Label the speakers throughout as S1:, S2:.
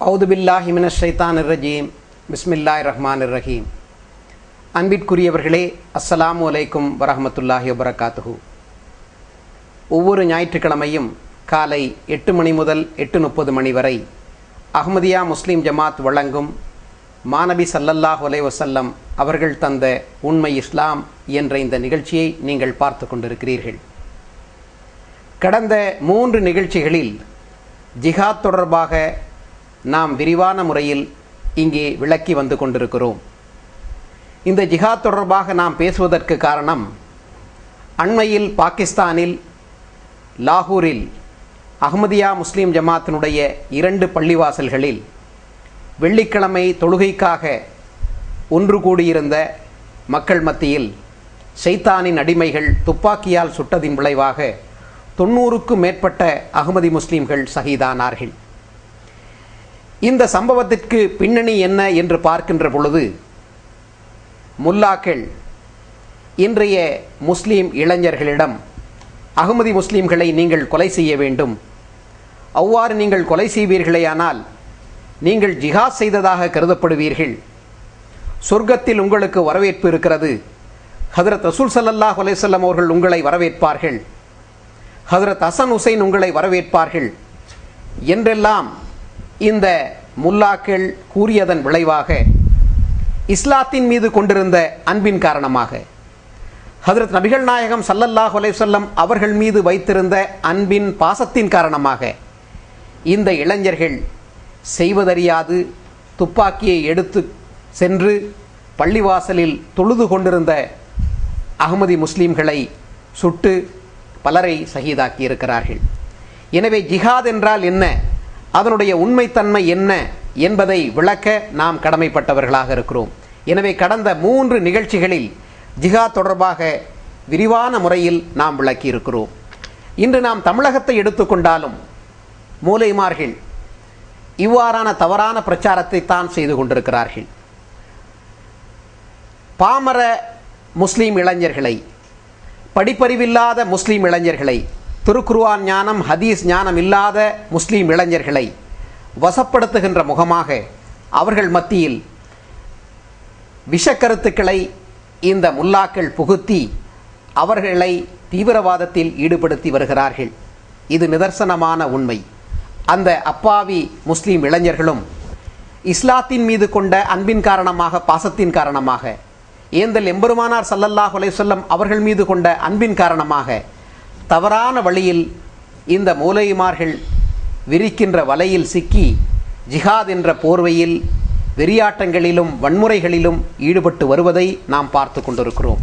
S1: அவுது பில்லாஹி மினஷ் ஷைத்தானிர் ரஜீம். பிஸ்மில்லாஹிர் ரஹ்மானிர் ரஹீம். அன்பிற்குரியவர்களே, அஸ்ஸலாமு அலைக்கும் வரஹ்மத்துல்லாஹி வபரகாத்துஹு. ஒவ்வொரு ஞாயிற்றுக்கிழமையும் காலை 8 மணி முதல் 8:30 மணி வரை அஹ்மதியா முஸ்லீம் ஜமாத் வழங்கும் மாநபி ஸல்லல்லாஹு அலைஹி வஸல்லம் அவர்கள் தந்த உண்மை இஸ்லாம் என்ற இந்த நிகழ்ச்சியை நீங்கள் பார்த்து கொண்டிருக்கிறீர்கள். கடந்த 3 நிகழ்ச்சிகளில் ஜிஹாத் தொடர்பாக நாம் விரிவான முறையில் இங்கே விளக்கி வந்து கொண்டிருக்கிறோம். இந்த ஜிஹாத் தொடர்பாக நாம் பேசுவதற்கு காரணம், அண்மையில் பாகிஸ்தானில் லாகூரில் அஹ்மதியா முஸ்லீம் ஜமாத்தினுடைய 2 பள்ளிவாசல்களில் வெள்ளிக்கிழமை தொழுகைக்காக ஒன்று கூடியிருந்த மக்கள் மத்தியில் ஷைத்தானின் அடிமைகள் துப்பாக்கியால் சுட்டதின் விளைவாக 90க்கும் மேற்பட்ட அஹ்மதி முஸ்லீம்கள் ஷஹீதானார்கள். இந்த சம்பவத்திற்கு பின்னணி என்ன என்று பார்க்கின்ற பொழுது, முல்லாக்கள் இன்றைய முஸ்லீம் இளைஞர்களிடம் அஹ்மதி முஸ்லீம்களை நீங்கள் கொலை செய்ய வேண்டும், அவ்வாறு நீங்கள் கொலை செய்வீர்களேயானால் நீங்கள் ஜிஹாத் செய்ததாக கருதப்படுவீர்கள், சொர்க்கத்தில் உங்களுக்கு வரவேற்பு இருக்கிறது, ஹதரத் ரசூல் ஸல்லல்லாஹு அலைஹி வஸல்லம் அவர்கள் உங்களை வரவேற்பார்கள், ஹதரத் ஹசன் ஹுசைன் உங்களை வரவேற்பார்கள் என்றெல்லாம் இந்த முல்லாக்கள் கூறியதன் விளைவாக, இஸ்லாத்தின் மீது கொண்டிருந்த அன்பின் காரணமாக, ஹதரத் நபிகள் நாயகம் ஸல்லல்லாஹு அலைஹி வஸல்லம் அவர்கள் மீது வைத்திருந்த அன்பின் பாசத்தின் காரணமாக இந்த இளைஞர்கள் செய்வதறியாது துப்பாக்கியை எடுத்து சென்று பள்ளிவாசலில் தொழுது கொண்டிருந்த அஹ்மதி முஸ்லீம்களை சுட்டு பலரை ஷஹீதாக்கி இருக்கிறார்கள். எனவே ஜிஹாத் என்றால் என்ன, அதனுடைய உண்மைத்தன்மை என்ன என்பதை விளக்க நாம் கடமைப்பட்டவர்களாக இருக்கிறோம். எனவே கடந்த 3 நிகழ்ச்சிகளில் ஜிஹாத் தொடர்பாக விரிவான முறையில் நாம் விளக்கி இருக்கிறோம். இன்று நாம் தமிழகத்தை எடுத்துக்கொண்டாலும் மூலைமார்கள் இவ்வாறான தவறான பிரச்சாரத்தை தான் செய்து கொண்டிருக்கிறார்கள். பாமர முஸ்லீம் இளைஞர்களை, படிப்பறிவில்லாத முஸ்லீம் இளைஞர்களை, திருக்குர்ஆன் ஞானம் ஹதீஸ் ஞானம் இல்லாத முஸ்லீம் இளைஞர்களை வசப்படுத்துகின்ற முகமாக அவர்கள் மத்தியில் விஷக்கருத்துக்களை இந்த முல்லாக்கள் புகுத்தி அவர்களை தீவிரவாதத்தில் ஈடுபடுத்தி வருகிறார்கள். இது நிதர்சனமான உண்மை. அந்த அப்பாவி முஸ்லீம் இளைஞர்களும் இஸ்லாத்தின் மீது கொண்ட அன்பின் காரணமாக, பாசத்தின் காரணமாக, ஏந்தல் எம்பெருமானார் ஸல்லல்லாஹு அலைஹி வஸல்லம் அவர்கள் மீது கொண்ட அன்பின் காரணமாக தவறான வழியில் இந்த மூலைமார்கள் விரிக்கின்ற வலையில் சிக்கி ஜிஹாத் என்ற போர்வையில் வெறியாட்டங்களிலும் வன்முறைகளிலும் ஈடுபட்டு வருவதை நாம் பார்த்து கொண்டிருக்கிறோம்.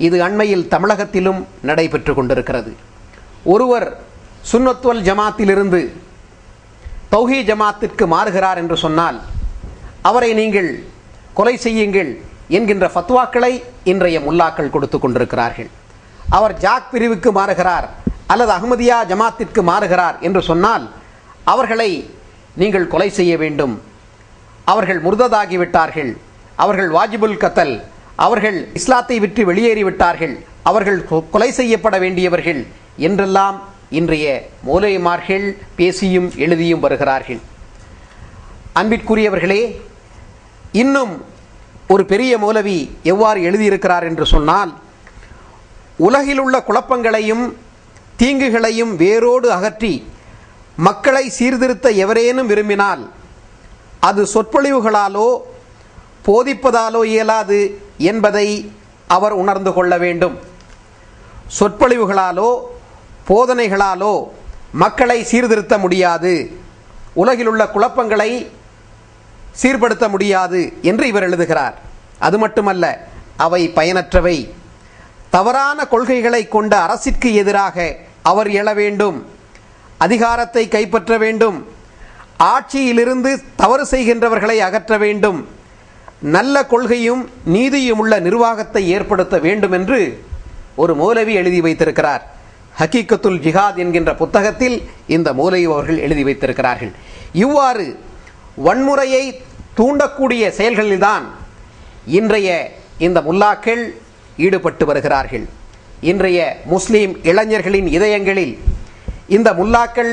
S1: இது அண்மையில் தமிழகத்திலும் நடைபெற்று கொண்டிருக்கிறது. ஒருவர் சுன்னத் வல் ஜமாத்திலிருந்து தௌஹீத் ஜமாத்திற்கு மாறுகிறார் என்று சொன்னால் அவரை நீங்கள் கொலை செய்யுங்கள் என்கின்ற ஃபத்வாக்களை இன்றைய முல்லாக்கள் கொடுத்து கொண்டிருக்கிறார்கள். அவர் ஜாக் பிரிவுக்கு மாறுகிறார் அல்லது அஹ்மதியா ஜமாத்திற்கு மாறுகிறார் என்று சொன்னால் அவர்களை நீங்கள் கொலை செய்ய வேண்டும், அவர்கள் முர்ததாகிவிட்டார்கள், அவர்கள் வாஜிபுல் கத்தல், அவர்கள் இஸ்லாத்தை விட்டு வெளியேறிவிட்டார்கள், அவர்கள் கொலை செய்யப்பட வேண்டியவர்கள் என்றெல்லாம் இன்றைய மூலைமார்கள் பேசியும் எழுதியும் வருகிறார்கள். அன்பிற்குரியவர்களே, இன்னும் ஒரு பெரிய மௌலவி எவ்வாறு எழுதியிருக்கிறார் என்று சொன்னால், உலகில் உள்ள குழப்பங்களையும் தீங்குகளையும் வேரோடு அகற்றி மக்களை சீர்திருத்த எவரேனும் விரும்பினால் அது சொற்பொழிவுகளாலோ போதிப்பதாலோ இயலாது என்பதை அவர் உணர்ந்து கொள்ள வேண்டும். சொற்பொழிவுகளாலோ போதனைகளாலோ மக்களை சீர்திருத்த முடியாது, உலகில் உள்ள குழப்பங்களை சீர்படுத்த முடியாது என்று இவர் எழுதுகிறார். அது மட்டுமல்ல, அவை பயனற்றவை. தவறான கொள்கைகளை கொண்ட அரசிற்கு எதிராக அவர் எழ வேண்டும், அதிகாரத்தை கைப்பற்ற வேண்டும், ஆட்சியிலிருந்து தவறு செய்கின்றவர்களை அகற்ற வேண்டும், நல்ல கொள்கையும் நீதியும் உள்ள நிர்வாகத்தை ஏற்படுத்த வேண்டும் என்று ஒரு மௌலவி எழுதி வைத்திருக்கிறார். ஹக்கீகத்துல் ஜிஹாத் என்கின்ற புத்தகத்தில் இந்த மௌலவி அவர்கள் எழுதி வைத்திருக்கிறார்கள். இவ்வாறு வன்முறையை தூண்டக்கூடிய செயல்களில்தான் இன்றைய இந்த முல்லாக்கள் ஈடுபட்டு வருகிறார்கள். இன்றைய முஸ்லீம் இளைஞர்களின் இதயங்களில் இந்த முல்லாக்கள்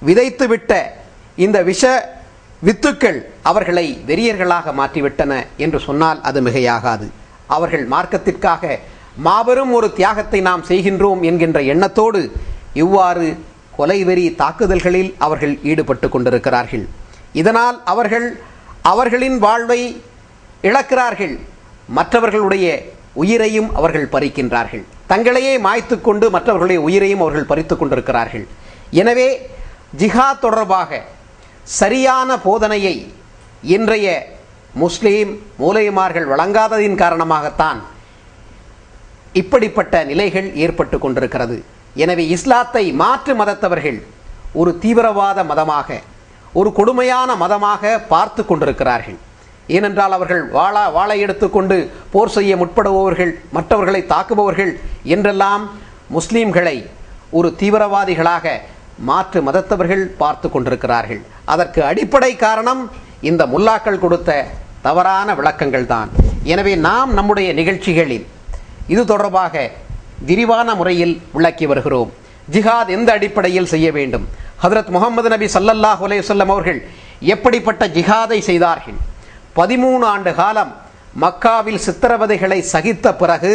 S1: விதைத்துவிட்ட இந்த விஷ வித்துக்கள் அவர்களை வெறியர்களாக மாற்றிவிட்டன என்று சொன்னால் அது மிகையாகாது. அவர்கள் மார்க்கத்திற்காக மாபெரும் ஒரு தியாகத்தை நாம் செய்கின்றோம் என்கின்ற எண்ணத்தோடு இவ்வாறு கொலைவெறி தாக்குதல்களில் அவர்கள் ஈடுபட்டு கொண்டிருக்கிறார்கள். இதனால் அவர்களின் வாழ்வை இழக்கிறார்கள், மற்றவர்களுடைய உயிரையும் அவர்கள் பறிக்கின்றார்கள், தங்களையே மாய்த்து கொண்டு மற்றவர்களுடைய உயிரையும் அவர்கள் பறித்து கொண்டிருக்கிறார்கள். எனவே ஜிஹாத் தொடர்பாக சரியான போதனையை இன்றைய முஸ்லீம் மூலைமார்கள் வழங்காததின் காரணமாகத்தான் இப்படிப்பட்ட நிலைகள் ஏற்பட்டு கொண்டிருக்கிறது. எனவே இஸ்லாத்தை மாற்று மதத்தவர்கள் ஒரு தீவிரவாத மதமாக, ஒரு கொடுமையான மதமாக பார்த்து கொண்டிருக்கிறார்கள். ஏனென்றால் அவர்கள் வாளை எடுத்துக்கொண்டு போர் செய்ய முற்படுபவர்கள், மற்றவர்களை தாக்குபவர்கள் என்றெல்லாம் முஸ்லீம்களை ஒரு தீவிரவாதிகளாக மாற்று மதத்தவர்கள் பார்த்து கொண்டிருக்கிறார்கள். அதற்கு அடிப்படை காரணம் இந்த முல்லாக்கள் கொடுத்த தவறான விளக்கங்கள் தான். எனவே நாம் நம்முடைய நிகழ்ச்சிகளில் இது தொடர்பாக விரிவான முறையில் விளக்கி வருகிறோம். ஜிஹாத் எந்த அடிப்படையில் செய்ய வேண்டும், ஹதரத் முகமது நபி ஸல்லல்லாஹு அலைஹி வஸல்லம் அவர்கள் எப்படிப்பட்ட ஜிஹாதை செய்தார்கள், 13 ஆண்டு காலம் மக்காவில் சித்திரவதைகளை சகித்த பிறகு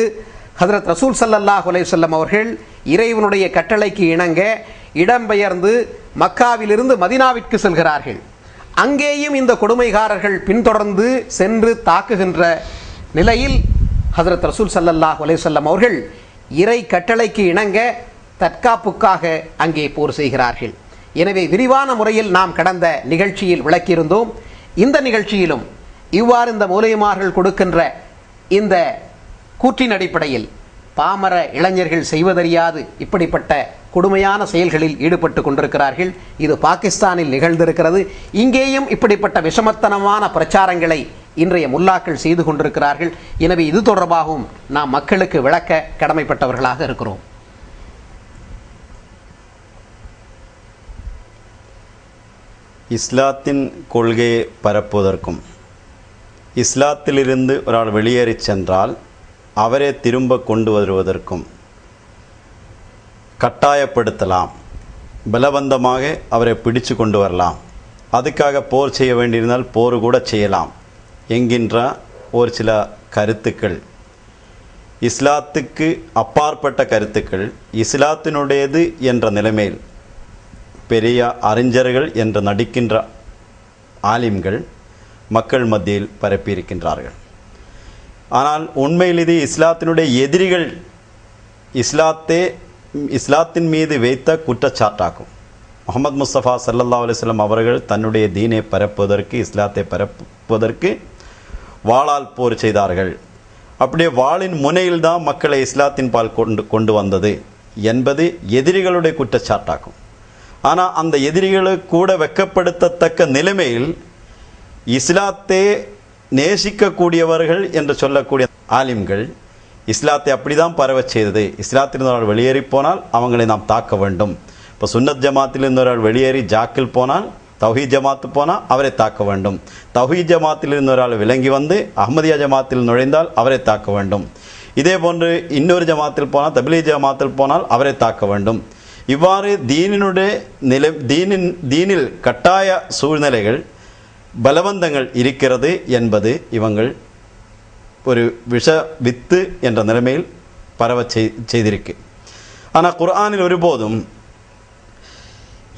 S1: ஹதரத் ரசூல் ஸல்லல்லாஹு அலைஹி வஸல்லம் அவர்கள் இறைவனுடைய கட்டளைக்கு இணங்க இடம்பெயர்ந்து மக்காவிலிருந்து மதீனாவிற்கு செல்கிறார்கள். அங்கேயும் இந்த கொடுமைகாரர்கள் பின்தொடர்ந்து சென்று தாக்குகின்ற நிலையில் ஹதரத் ரசூல் ஸல்லல்லாஹு அலைஹி வஸல்லம் அவர்கள் இறை கட்டளைக்கு இணங்க தற்காப்புக்காக அங்கே போர் செய்கிறார்கள். எனவே விரிவான முறையில் நாம் கடந்த நிகழ்ச்சியில் விளக்கியிருந்தோம். இந்த நிகழ்ச்சியிலும் இவ்வாறு இந்த மூலைமார்கள் கொடுக்கின்ற இந்த கூற்றின் அடிப்படையில் பாமர இளைஞர்கள் செய்வதறியாது இப்படிப்பட்ட கொடுமையான செயல்களில் ஈடுபட்டு கொண்டிருக்கிறார்கள். இது பாகிஸ்தானில் நிகழ்ந்திருக்கிறது. இங்கேயும் இப்படிப்பட்ட விஷமத்தனமான பிரச்சாரங்களை இன்றைய முல்லாக்கள் செய்து கொண்டிருக்கிறார்கள். எனவே இது தொடர்பாகவும் நாம் மக்களுக்கு விளக்க கடமைப்பட்டவர்களாக இருக்கிறோம்.
S2: இஸ்லாத்தின் கொள்கையை பரப்புவதற்கும் இஸ்லாத்திலிருந்து ஒராள் வெளியேறி சென்றால் அவரே திரும்ப கொண்டு வருவதற்கும் கட்டாயப்படுத்தலாம், பலவந்தமாக அவரை பிடிச்சு கொண்டு வரலாம், அதுக்காக போர் செய்ய வேண்டியிருந்தால் போர் கூட செய்யலாம் என்கின்ற ஒரு சில கருத்துக்கள், இஸ்லாத்துக்கு அப்பாற்பட்ட கருத்துக்கள், இஸ்லாத்தினுடையது என்ற நிலைமையில் பெரிய அறிஞர்கள் என்று நடிக்கின்ற ஆலிம்கள் மக்கள் மத்தியில் பரப்பியிருக்கின்றார்கள். ஆனால் உண்மையில் இது இஸ்லாத்தினுடைய எதிரிகள் இஸ்லாத்தின் மீது வைத்த குற்றச்சாட்டாகும். முஹம்மது முஸ்தபா ஸல்லல்லாஹு அலைஹி வஸல்லம் அவர்கள் தன்னுடைய தீனை பரப்புவதற்கு, இஸ்லாத்தை பரப்புவதற்கு வாளால் போர் செய்தார்கள். அப்படியே வாளின் முனையில் தான் மக்களை இஸ்லாத்தின் பால் கொண்டு வந்தது என்பது எதிரிகளுடைய குற்றச்சாட்டாகும். ஆனால் அந்த எதிரிகளுக்கு கூட வெட்கப்படுத்தத்தக்க நிலைமையில் இஸ்லாத்தை நேசிக்கக்கூடியவர்கள் என்று சொல்லக்கூடிய ஆலிம்கள் இஸ்லாத்தை அப்படி தான் பரவச் செய்தது, இஸ்லாத்திலிருந்து ஒரு வெளியேறி போனால் அவங்களை நாம் தாக்க வேண்டும். இப்போ சுன்னத் ஜமாத்திலிருந்து ஒரு வெளியேறி ஜாக்கில் போனால், தௌஹீத் ஜமாத்து போனால் அவரை தாக்க வேண்டும். தௌஹீத் ஜமாத்திலிருந்து ஒரு விளங்கி வந்து அஹ்மதியா ஜமாத்தில் நுழைந்தால் அவரை தாக்க வேண்டும். இதே போன்று இன்னொரு ஜமாத்தில் போனால், தப்லீக் ஜமாத்தில் போனால் அவரை தாக்க வேண்டும். இவ்வாறு தீனில் கட்டாய சூழ்நிலைகள், பலவந்தங்கள் இருக்கிறது என்பது இவங்கள் ஒரு விஷ வித்து என்ற நிலைமையில் பரவ செய்திருக்கு. ஆனால் குர்ஆனில் ஒருபோதும்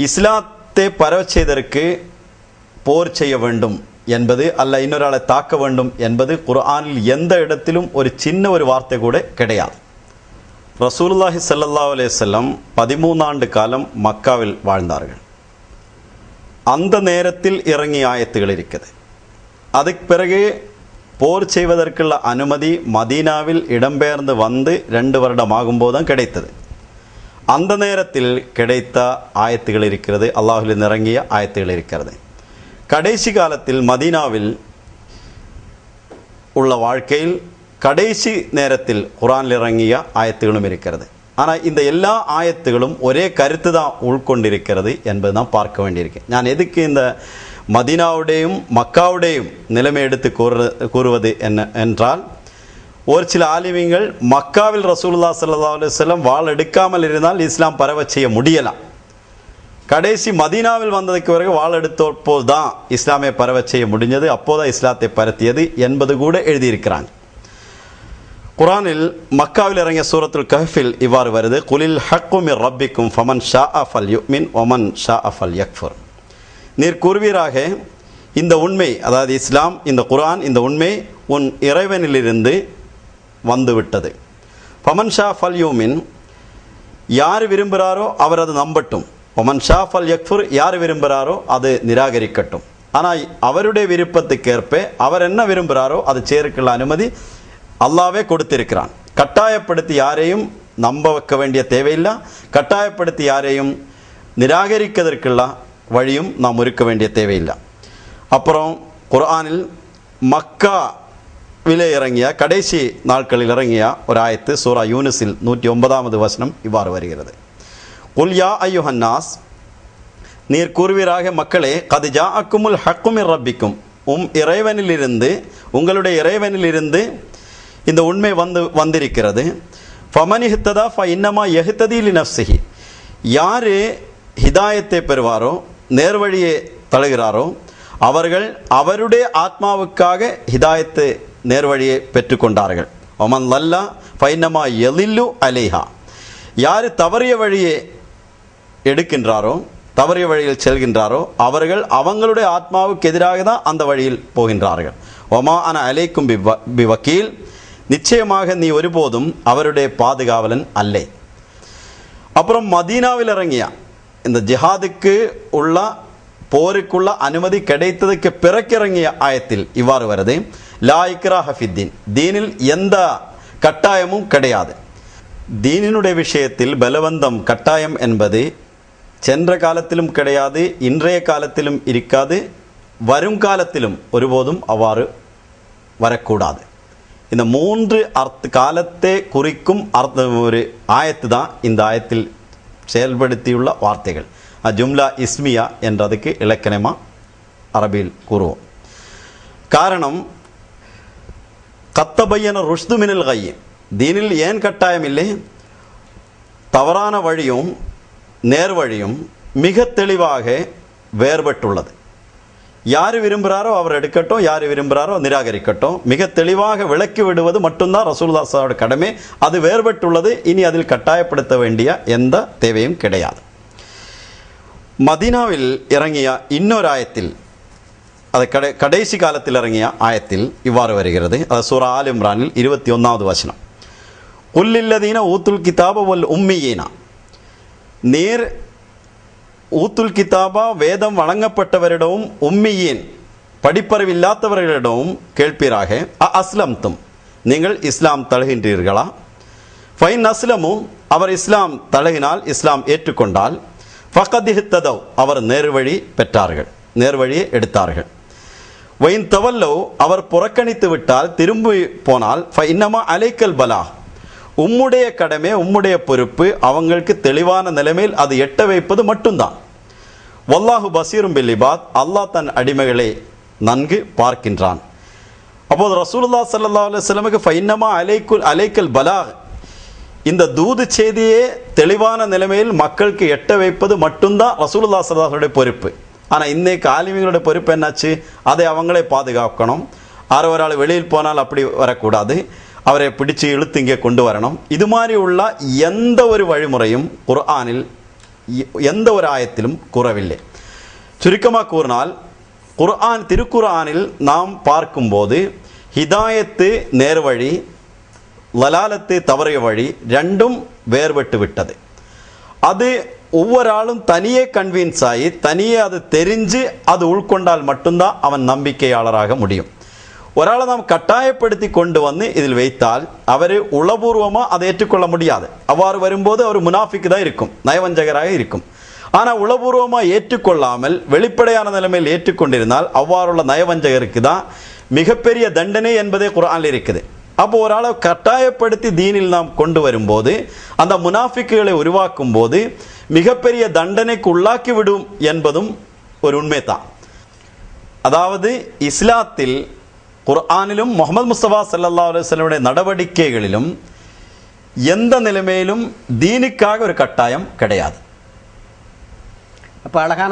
S2: இஸ்லாத்தை பரவ செய்ததற்கு போர் செய்ய வேண்டும் என்பது அல்ல இன்னொரு ஆளை தாக்க வேண்டும் என்பது குர்ஆனில் எந்த இடத்திலும் ஒரு சின்ன ஒரு வார்த்தை கூட கிடையாது. ரசூலுல்லாஹி ஸல்லல்லாஹு அலைஹி வஸல்லம் 13 ஆண்டு காலம் மக்காவில் வாழ்ந்தார்கள். அந்த நேரத்தில் இறங்கிய ஆயத்துகள் இருக்குது. அதுக்கு பிறகு போர் செய்வதற்குள்ள அனுமதி மதீனாவில் இடம்பெயர்ந்து வந்து 2 வருடம் ஆகும்போது தான் கிடைத்தது. அந்த நேரத்தில் கிடைத்த ஆயத்துகள் இருக்கிறது, அல்லாஹ்விலிருந்து இறங்கிய ஆயத்துகள் இருக்கிறது. கடைசி காலத்தில் மதீனாவில் உள்ள வாழ்க்கையில் கடைசி நேரத்தில் குர்ஆனில் இறங்கிய ஆயத்துகளும் இருக்கிறது. ஆனால் இந்த எல்லா ஆயத்துகளும் ஒரே கருத்து தான் உள்கொண்டிருக்கிறது என்பது தான் பார்க்க வேண்டியிருக்கு. நான் எதுக்கு இந்த மதீனாவுடையும் மக்காவுடையும் நிலைமை எடுத்து கூறுவது என்றால், ஒரு சில ஆலிமீன்கள் மக்காவில் ரசூலுல்லாஹி ஸல்லல்லாஹு அலைஹி வஸல்லம் வாள் எடுக்காமல் இருந்தால் இஸ்லாம் பரவ செய்ய முடியலாம், கடைசி மதீனாவில் வந்ததுக்கு பிறகு வாழெடுத்தோர் தான் இஸ்லாமை பரவ செய்ய முடிஞ்சது, அப்போதான் இஸ்லாத்தை பரத்தியது என்பது கூட எழுதியிருக்கிறாங்க. குரானில் மக்காவில் இறங்கிய சூரத்துல் கஹ்ஃபில் இவ்வாறு வருது, குலில் ஹக்கு மிர் ரப்பிக்கும் ஃபமன் ஷாஅ ஃபல்யுமின் வமன் ஷாஅ ஃபல்யக்ஃபுர். நீர் கூறுவீராக, இந்த உண்மை, அதாவது இஸ்லாம், இந்த குரான், இந்த உண்மை உன் இறைவனிலிருந்து வந்துவிட்டது. ஃபமன் ஷா ஃபல்யுமின், யார் விரும்புகிறாரோ அவர் அது நம்பட்டும். ஒமன் ஷா ஃபல்யக்ஃபுர், யார் விரும்புகிறாரோ அது நிராகரிக்கட்டும். ஆனால் அவருடைய விருப்பத்துக்கேற்ப அவர் என்ன விரும்புகிறாரோ அது சேருக்குள்ள அனுமதி அல்லாவே கொடுத்திருக்கிறான். கட்டாயப்படுத்தி யாரையும் நம்ப வைக்க வேண்டிய தேவையில்லை, கட்டாயப்படுத்தி யாரையும் நிராகரிக்கிறதற்குள்ள வழியும் நாம் இருக்க வேண்டிய தேவையில்லை. அப்புறம் குர்ஆனில் மக்காவிலே இறங்கிய கடைசி நாட்களில் இறங்கிய ஒரு ஆயத்து சூரா யூனுஸில் 109வது வசனம் இவ்வாறு வருகிறது, குல் யா அய்யுஹன்னாஸ், நீர் கூறுவீராக மக்களே, கத் ஜாஅக்குமுல் ஹக்கு மிர் ரப்பிக்கும், இறைவனிலிருந்து, உங்களுடைய இறைவனிலிருந்து இந்த உண்மை வந்திருக்கிறது. ஃபமன் இஹ்ததா ஃபஇன்னமா யஹ்ததி லினஃப்ஸிஹி, யார் ஹிதாயத்தை பெறுவாரோ, நேர்வழியை தழுகிறாரோ, அவர்கள் அவருடைய ஆத்மாவுக்காக ஹிதாயத்து நேர்வழியை பெற்றுக்கொண்டார்கள். ஒமன் லல்லா ஃபஇன்னமா யலில்லு அலைஹா, யார் தவறிய வழியை எடுக்கின்றாரோ, தவறிய வழியில் செல்கின்றாரோ, அவர்கள் அவங்களுடைய ஆத்மாவுக்கு எதிராக தான் அந்த வழியில் போகின்றார்கள். ஒமா அன அலைக்கும் பிவக்கீல், நிச்சயமாக நீ ஒருபோதும் அவருடைய பாதுகாவலன் அல்லே. அப்புறம் மதீனாவில் இறங்கிய இந்த ஜிஹாதுக்கு உள்ள போருக்குள்ள அனுமதி கிடைத்ததுக்கு பிறக்கிறங்கிய ஆயத்தில் இவ்வாறு வருது, லா இக்ராஹ ஃபித்தீன், தீனில் எந்த கட்டாயமும் கிடையாது. தீனினுடைய விஷயத்தில் பலவந்தம், கட்டாயம் என்பது சென்ற காலத்திலும் கிடையாது, இன்றைய காலத்திலும் இருக்காது, வரும் காலத்திலும் ஒருபோதும் அவ்வாறு வரக்கூடாது. இந்த 3 காலத்தை குறிக்கும் ஒரு ஆயத்து தான் இந்த ஆயத்தில் செயல்படுத்தியுள்ள வார்த்தைகள். ஜும்லா இஸ்மியா என்றதுக்கு இலக்கணமாக அரபியில் கூறுவோம். காரணம், கத்தபையன ருஷ்து மினில் கை, தீனில் ஏன் கட்டாயம் இல்லை, தவறான வழியும் நேர்வழியும் மிக தெளிவாக வேறுபட்டுள்ளது. யார் விரும்புகிறாரோ அவர் எடுக்கட்டும், யார் விரும்புகிறாரோ நிராகரிக்கட்டும். மிக தெளிவாக விளக்கி விடுவது மட்டும்தான் ரசூலுல்லாஹி ஸல்லல்லாஹு அலைஹி வஸல்லம் கடமை. அது வேறுபட்டுள்ளது, இனி அதில் கட்டாயப்படுத்த வேண்டிய எந்த தேவையும் கிடையாது. மதீனாவில் இறங்கிய இன்னொரு ஆயத்தில், அது கடைசி காலத்தில் இறங்கிய ஆயத்தில் இவ்வாறு வருகிறது, அது சூரா ஆல் இம்ரானில் 21வது வசனம், குல்லில்லதீன ஊத்துல் கிதாப வல் உம்மியீனா, நீர் ஊத்துல் கிதாபா வேதம் வழங்கப்பட்டவரிடமும் உம்மியின் படிப்பறிவில்லாதவர்களிடமும் கேட்பீராக, அஸ்லம்தும், நீங்கள் இஸ்லாம் தழுகின்றீர்களா? ஃபைன் அஸ்லமும், அவர் இஸ்லாம் தழுகினால், இஸ்லாம் ஏற்றுக்கொண்டால், ஃபகதிஹ்ததவ், அவர் நேர்வழி பெற்றார்கள், நேர்வழியை எடுத்தார்கள். வைன் தவல்லோ, அவர் புறக்கணித்து விட்டால், திரும்பி போனால், ஃபஇன்னமா அலைக்கல் பலா, உம்முடைய கடமை, உம்முடைய பொறுப்பு, அவங்களுக்கு தெளிவான நிலைமையில் அது எட்ட வைப்பது மட்டும்தான். வல்லாஹு பசீரும் பில் இபாத், அல்லாஹ் தன் அடிமைகளை நன்கு பார்க்கின்றான். அப்போது ரசூலுல்லாஹி ஸல்லல்லாஹு அலைஹி வஸல்லமுக்கு ஃபைன்னமா அலைக்கல் பலாக், இந்த தூது செய்தியே தெளிவான நிலைமையில் மக்களுக்கு எட்ட வைப்பது மட்டும்தான் ரசூலுல்லாஹி ஸல்லல்லாஹு அலைஹி வஸல்லம் பொறுப்பு. ஆனால் இன்னைக்கு ஆலிம்களுடைய பொறுப்பு என்னாச்சு, அதை அவங்களே பாதுகாக்கணும். ஒரு ஆள் வெளியில் போனால் அப்படி வரக்கூடாது, அவரை பிடிச்சு இழுத்து இங்கே கொண்டு வரணும். இது மாதிரி உள்ள எந்த ஒரு வழிமுறையும் குர்ஆனில் எந்த ஒரு ஆயத்திலும் கூறவில்லை. சுருக்கமாக கூறினால், திருக்குர்ஆனில் நாம் பார்க்கும்போது ஹிதாயத்து நேர்வழி, லலாலத்து தவறிய வழி ரெண்டும் வேறுபட்டு விட்டது. அது ஒவ்வொரு ஆளும் தனியே கன்வின்ஸ் ஆகி, தனியே அது தெரிஞ்சு அது உள்கொண்டால் மட்டும்தான் அவன் நம்பிக்கையாளராக முடியும். ஒரு ஆளை நாம் கட்டாயப்படுத்தி கொண்டு வந்து இதில் வைத்தால் அவர் உளபூர்வமாக அதை ஏற்றுக்கொள்ள முடியாது. அவ்வாறு வரும்போது அவர் முனாஃபிக்கு தான் இருக்கும், நயவஞ்சகராக இருக்கும். ஆனால் உளபூர்வமாக ஏற்றுக்கொள்ளாமல் வெளிப்படையான நிலைமையில் ஏற்றுக்கொண்டிருந்தால் அவ்வாறுள்ள நயவஞ்சகருக்கு தான் மிகப்பெரிய தண்டனை என்பதே குர்ஆனில் இருக்குது. அப்போ ஒரு ஆளை கட்டாயப்படுத்தி தீனில் நாம் கொண்டு வரும்போது, அந்த முனாஃபிக்குகளை உருவாக்கும் போது மிகப்பெரிய தண்டனைக்கு உள்ளாக்கி விடும் என்பதும் ஒரு உண்மை தான். அதாவது இஸ்லாத்தில் குர்ஆனிலும் முஹம்மது முஸ்தபா ஸல்லல்லாஹு அலைஹி வஸல்லம் நடவடிக்கைகளிலும் எந்த நிலைமையிலும் தீனுக்காக ஒரு கட்டாயம் கிடையாது.
S1: அப்போ அழகான